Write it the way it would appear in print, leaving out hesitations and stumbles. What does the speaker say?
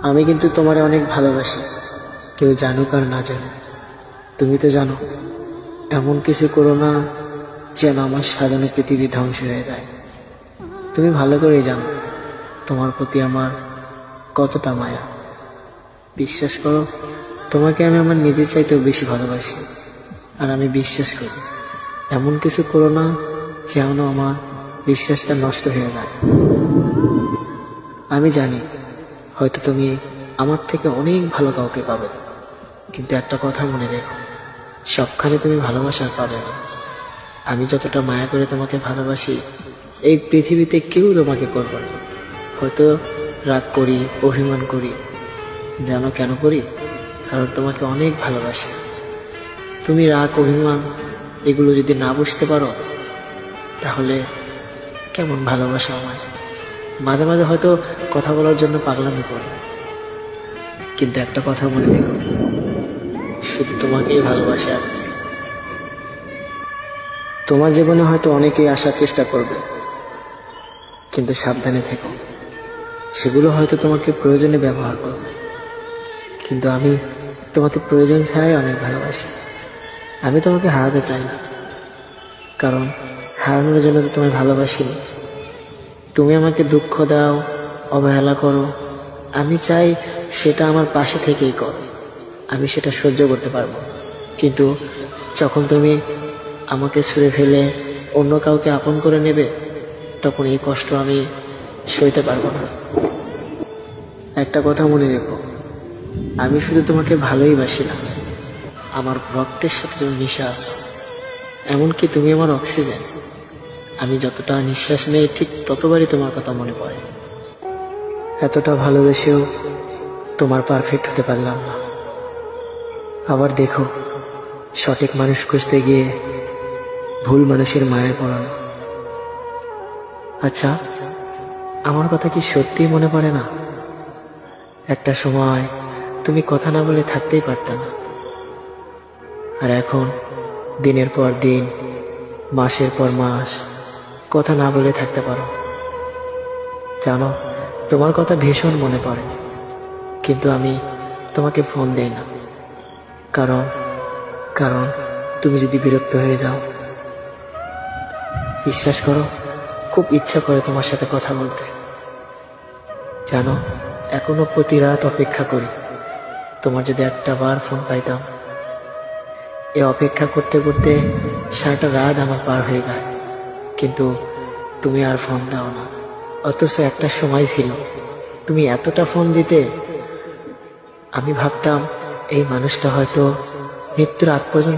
আমি কিন্তু তোমারে অনেক ভালোবাসি, কেউ জানুক আর না জানুক। তুমি তো জানো, এমন কিছু করো না যেন আমার সাজানো পৃথিবী ধ্বংস হয়ে যায়। তুমি ভালো করেই জানো তোমার প্রতি আমার কতটা মায়া। বিশ্বাস করো, তোমাকে আমি আমার নিজের চাইতেও বেশি ভালোবাসি। আর আমি বিশ্বাস করি, এমন কিছু করো না যেন আমার বিশ্বাসটা নষ্ট হয়ে যায়। আমি জানি হয়তো তুমি আমার থেকে অনেক ভালো কাউকে পাবে, কিন্তু একটা কথা মনে রেখো, সবখানে তুমি ভালোবাসা পাবে না। আমি যতটা মায়া করে তোমাকে ভালোবাসি, এই পৃথিবীতে কেউ তোমাকে করবে না। হয়তো রাগ করি, অভিমান করি, জানো কেন করি? কারণ তোমাকে অনেক ভালোবাসি। তুমি রাগ, অভিমান এগুলো যদি না বুঝতে পারো, তাহলে কেমন ভালোবাসা আমায়। মাঝে মাঝে হয়তো কথা বলার জন্য পাগলামি করি, কিন্তু একটা কথা মনে রেখো, শুধু তোমাকেই ভালোবাসি আমি। তোমার জীবনে হয়তো অনেকেই আসার চেষ্টা করবে, কিন্তু সাবধানে থেকো। সেগুলো হয়তো তোমাকে প্রয়োজনে ব্যবহার করবে, কিন্তু আমি তোমাকে প্রয়োজন ছাড়াই অনেক ভালোবাসি। আমি তোমাকে হারাতে চাই না, কারণ হারানোর জন্য তো তোমায় ভালোবাসিনি। তুমি আমাকে দুঃখ দাও, অবহেলা করো, আমি চাই সেটা আমার পাশে থেকেই করো। আমি সেটা সহ্য করতে পারবো, কিন্তু যখন তুমি আমাকে ছুঁড়ে ফেলে অন্য কাউকে আপন করে নেবে, তখন এই কষ্ট আমি সইতে পারবো না। একটা কথা মনে রেখো, আমি শুধু তোমাকে ভালোই বাসি না, আমার রক্তের সাথে তুমি মিশে আছো। এমনকি তুমি আমার অক্সিজেন। আমি যতটা নিঃশ্বাস নেই, ঠিক ততবারই তোমার কথা মনে পড়ে। এতটা ভালোবেসেও তোমার পারফেক্ট হতে পারলাম না। আবার দেখো, সঠিক মানুষ খুঁজতে গিয়ে ভুল মানুষের মায়ায় পড়ো না। আচ্ছা, আমার কথা কি সত্যিই মনে পড়ে না? একটা সময় তুমি কথা না বলে থাকতেই পারতে না, আর এখন দিনের পর দিন, মাসের পর মাস কথা না বলে থাকতে পারো। জানো, তোমার কথা ভীষণ মনে পড়ে, কিন্তু আমি তোমাকে ফোন দেই না। কারণ কারণ তুমি যদি বিরক্ত হয়ে যাও। বিশ্বাস করো, খুব ইচ্ছা করে তোমার সাথে কথা বলতে। জানো, এখনো প্রতি রাত অপেক্ষা করি তোমার যদি একটা বার ফোন পাইতাম। এ অপেক্ষা করতে করতে সারাটা রাত আমার পার হয়ে যায়, কিন্তু তুমি আর ফোন দাও না। অথচ একটা সময় ছিল তুমি এতটা ফোন দিতে, আমি ভাবতাম এই মানুষটা হয়তো মৃত্যুর আগ পর্যন্ত